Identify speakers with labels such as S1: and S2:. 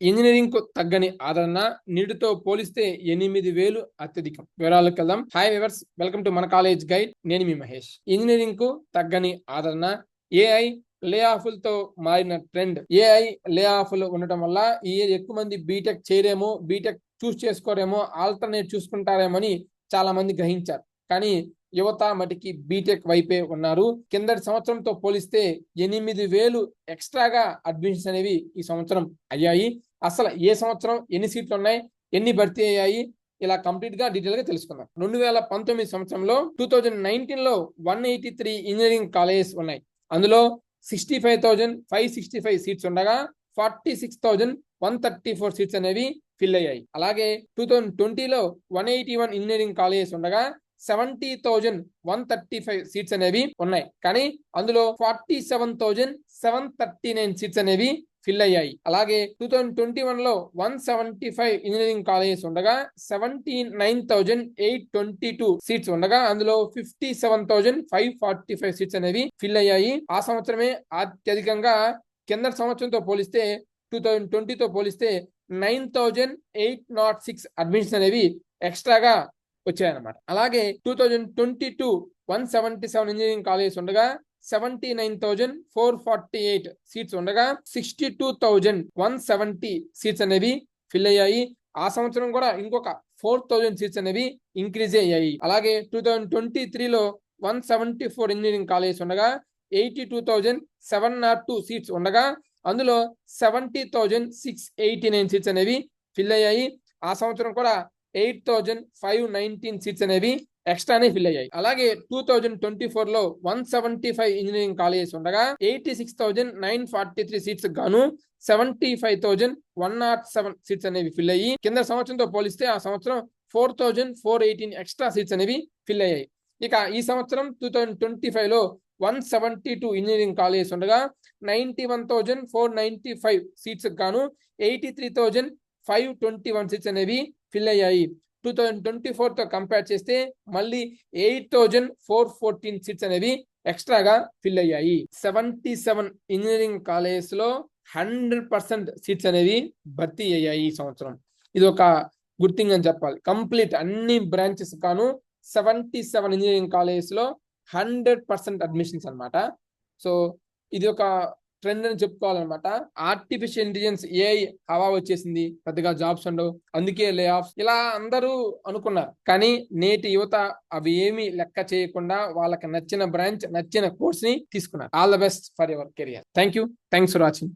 S1: Engineering కు తగ్గని ఆదరణ, నీటితో పోలిస్తే 8,000 అత్యధికం. వివరాలకు వెళ్దాం. హాయ్ వ్యూవర్స్, వెల్కమ్ టు మన కాలేజ్ గైడ్. నేను మీ మహేష్. ఇంజనీరింగ్ కు తగ్గని ఆదరణ, ఏఐ లే ఆఫ్లతో మారిన ట్రెండ్. ఏఐ లే ఆఫ్లు ఉండటం వల్ల ఎక్కువ మంది బీటెక్ చేయరేమో, బీటెక్ చూస్ చేసుకోరేమో, ఆల్టర్నేట్ చూసుకుంటారేమో అని చాలా మంది గ్రహించారు. కానీ యువత మటుకి బీటెక్ వైపే ఉన్నారు. కిందటి సంవత్సరంతో పోలిస్తే 8,000 ఎక్స్ట్రాగా అడ్మిషన్స్ అనేవి ఈ సంవత్సరం అయ్యాయి. అసలు ఏ సంవత్సరం ఎన్ని సీట్లు ఉన్నాయి, ఎన్ని భర్తీ అయ్యాయి, ఇలా కంప్లీట్ గా డీటెయిల్ గా తెలుసుకుందాం. 2019 సంవత్సరంలో 2019 లో 183 ఇంజనీరింగ్ కాలేజెస్ ఉన్నాయి. అందులో 65,565 సీట్స్ ఉండగా 46,134 సీట్స్ అనేవి ఫిల్ అయ్యాయి. అలాగే 2020లో 181 ఇంజనీరింగ్ కాలేజెస్ ఉండగా 70,135 సీట్స్ అనేవి ఉన్నాయి. కానీ అందులో 47,739 సీట్స్ అనేవి ఫిల్ అయ్యాయి. అలాగే 2021 లో 175 ఇంజనీరింగ్ కాలేజెస్ ఉండగా 79,822 సీట్స్ ఉండగా అందులో 57,545 సీట్స్ అనేవి ఫిల్ అయ్యాయి. ఆ సంవత్సరమే అత్యధికంగా కింద సంవత్సరంతో పోలిస్తే 2020తో పోలిస్తే 9,806 అడ్మిషన్స్ అనేవి ఎక్స్ట్రాగా వచ్చాయన్నమాట. అలాగే 2022 177 ఇంజనీరింగ్ కాలేజెస్ ఉండగా 79,448 సీట్స్ ఉండగా 62,170 సీట్స్ అనేవి ఫిల్ అయ్యాయి. ఆ సంవత్సరం కూడా ఇంకొక 4,000 సీట్స్ అనేవి ఇంక్రీజ్ అయ్యాయి. అలాగే 2023లో 174 ఇంజనీరింగ్ కాలేజెస్ ఉండగా 82,702 సీట్స్ ఉండగా అందులో 70,689 సీట్స్ అనేవి ఫిల్ అయ్యాయి. ఆ సంవత్సరం కూడా 8,519 సీట్స్ అనేవి ఎక్స్ట్రానే ఫిల్ అయ్యాయి. అలాగే 2024 లో 175 ఇంజనీరింగ్ కాలేజెస్ ఉండగా 86,943 సీట్స్ గాను 75,107 సీట్స్ అనేవి ఫిల్ అయ్యి కింద సంవత్సరంతో పోలిస్తే ఆ సంవత్సరం 4,418 ఎక్స్ట్రా సీట్స్ అనేవి ఫిల్ అయ్యాయి. ఇక ఈ సంవత్సరం 2025 లో 172 ఇంజనీరింగ్ కాలేజెస్ ఉండగా 91,495 సీట్స్ గాను 83,521 సీట్స్ అనేవి ఫిల్ అయ్యాయి. 2024 తో కంపేర్ చేస్తే మళ్ళీ 8,414 సీట్స్ అనేవి ఎక్స్ట్రాగా ఫిల్ అయ్యాయి. 77 ఇంజనీరింగ్ కాలేజెస్ లో 100% సీట్స్ అనేవి భర్తీ అయ్యాయి ఈ సంవత్సరం. ఇది ఒక గుడ్ థింగ్ అని చెప్పాలి. కంప్లీట్ అన్ని బ్రాంచెస్ గాను 77 ఇంజనీరింగ్ కాలేజెస్ లో 100% అడ్మిషన్స్ అన్నమాట. సో ఇది ఒక ట్రెండ్ అని చెప్పుకోవాలన్నమాట. ఆర్టిఫిషియల్ ఇంటెలిజెన్స్ ఏఐ హవా వచ్చేసింది, పెద్దగా జాబ్స్ ఉండవు, అందుకే లే ఆఫ్ ఇలా అందరూ అనుకున్నారు. కానీ నేటి యువత అవి ఏమీ లెక్క చేయకుండా వాళ్ళకి నచ్చిన బ్రాంచ్, నచ్చిన కోర్స్ ని తీసుకున్నారు. All the best for your career. Thanks for watching.